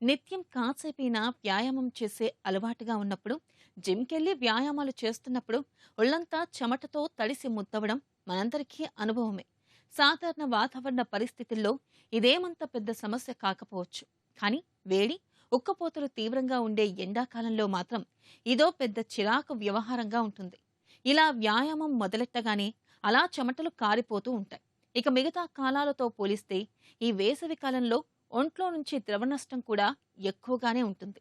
నిత్యం కాసేపైనా వ్యాయామం చేసే అలవాటుగా ఉన్నప్పుడు, జిమ్‌కెళ్ళి వ్యాయామాలు చేస్తున్నప్పుడు ఒళ్ళంతా చెమటతో తడిసి ముద్దవడం మనందరికీ అనుభవమే. సాధారణ వాతావరణ పరిస్థితుల్లో ఇదేమంత పెద్ద సమస్య కాకపోవచ్చు. కానీ వేడి, ఉక్కపోతలు తీవ్రంగా ఉండే ఎండాకాలంలో మాత్రం ఇదో పెద్ద చిరాకు వ్యవహారంగా ఉంటుంది. ఇలా వ్యాయామం మొదలెట్టగానే అలా చెమటలు కారిపోతూ ఉంటాయి. ఇక మిగతా కాలాలతో పోలిస్తే ఈ వేసవి కాలంలో ఒంట్లో నుంచి ద్రవ నష్టం కూడా ఎక్కువగానే ఉంటుంది.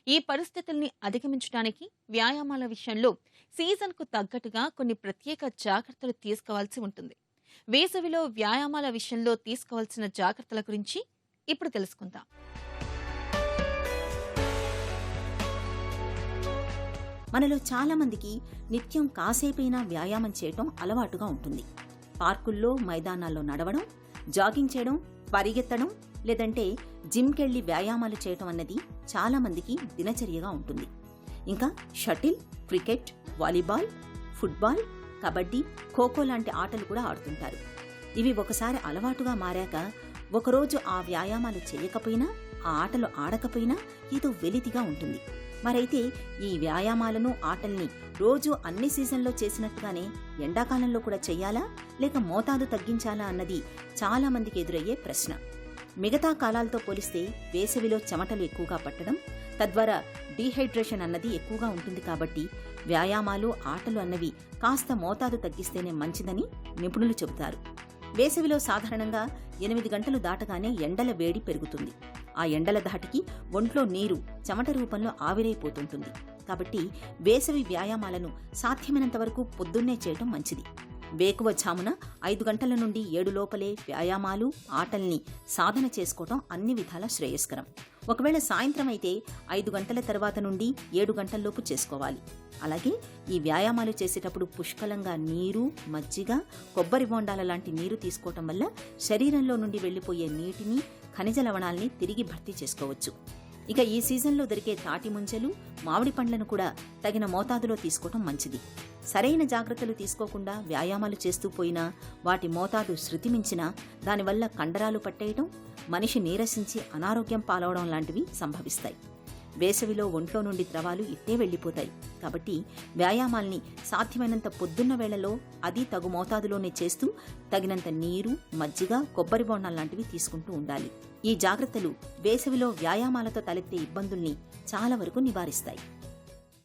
ఈ పరిస్థితుల్ని అధిగమించడానికి వ్యాయామాల విషయంలో సీజన్‌కు తగ్గట్టుగా కొన్ని ప్రత్యేక జాగ్రత్తలు తీసుకోవాల్సి ఉంటుంది. వేసవిలో వ్యాయామాల విషయంలో తీసుకోవాల్సిన జాగ్రత్తల గురించి ఇప్పుడు తెలుసుకుందాం. మనలో చాలా మందికి నిత్యం కాసేపైనా వ్యాయామం చేయటం అలవాటుగా ఉంటుంది. పార్కుల్లో, మైదానాల్లో నడవడం, జాగింగ్ చేయడం, పరిగెత్తడం లేదంటే జిమ్‌కెళ్లి వ్యాయామాలు చేయటం అన్నది చాలా మందికి దినచర్యగా ఉంటుంది. ఇంకా shuttle, cricket, volleyball, football, kabaddi, kho kho లాంటి ఆటలు కూడా ఆడుతుంటారు. ఇవి ఒకసారి అలవాటుగా మారాక ఒకరోజు ఆ వ్యాయామాలు చేయకపోయినా, ఆ ఆటలు ఆడకపోయినా ఏదో వెలితిగా ఉంటుంది. మరైతే ఈ వ్యాయామాలను, ఆటల్ని రోజూ అన్ని సీజన్లో చేసినట్టుగానే ఎండాకాలంలో కూడా చెయ్యాలా, లేక మోతాదు తగ్గించాలా అన్నది చాలా మందికి ఎదురయ్యే ప్రశ్న. మిగతా కాలాలతో పోలిస్తే వేసవిలో చెమటలు ఎక్కువగా పట్టడం, తద్వారా డీహైడ్రేషన్ అన్నది ఎక్కువగా ఉంటుంది కాబట్టి వ్యాయామాలు, ఆటలు అన్నవి కాస్త మోతాదు తగ్గిస్తేనే మంచిదని నిపుణులు చెబుతారు. వేసవిలో సాధారణంగా 8 గంటలు దాటగానే ఎండల వేడి పెరుగుతుంది. ఆ ఎండల ధాటికి ఒంట్లో నీరు చెమట రూపంలో ఆవిరైపోతుంటుంది. కాబట్టి వేసవి వ్యాయామాలను సాధ్యమైనంత వరకు పొద్దున్నే చేయటం మంచిది. వేకువఝామున 5 గంటల నుండి 7 లోపలే వ్యాయామాలు, ఆటల్ని సాధన చేసుకోవటం అన్ని విధాలా శ్రేయస్కరం. ఒకవేళ సాయంత్రం అయితే 5 గంటల తర్వాత నుండి 7 గంటల్లోపు చేసుకోవాలి. అలాగే ఈ వ్యాయామాలు చేసేటప్పుడు పుష్కలంగా నీరు, మజ్జిగ, కొబ్బరి బొండాల లాంటి నీరు తీసుకోవటం వల్ల శరీరంలో నుండి వెళ్లిపోయే నీటిని, ఖనిజ లవణాల్ని తిరిగి భర్తీ చేసుకోవచ్చు. ఇక ఈ సీజన్లో దొరికే తాటి ముంజలు, మామిడి పండ్లను కూడా తగిన మోతాదులో తీసుకోవటం మంచిది. సరైన జాగ్రత్తలు తీసుకోకుండా వ్యాయామాలు చేస్తూ పోయినా, వాటి మోతాదు శృతిమించినా దానివల్ల కండరాలు పట్టేయటం, మనిషి నీరసించి అనారోగ్యం పాలవడం లాంటివి సంభవిస్తాయి. వేసవిలో ఒంట్లో నుండి ద్రవాలు ఇట్టే వెళ్లిపోతాయి. కాబట్టి వ్యాయామాల్ని సాధ్యమైనంత పొద్దున్న వేళలో, అది తగు మోతాదులోనే చేస్తూ తగినంత నీరు, మజ్జిగ, కొబ్బరి బొండాలు లాంటివి తీసుకుంటూ ఉండాలి. ఈ జాగ్రత్తలు వేసవిలో వ్యాయామాలతో తలెత్తే ఇబ్బందుల్ని చాలా వరకు నివారిస్తాయి.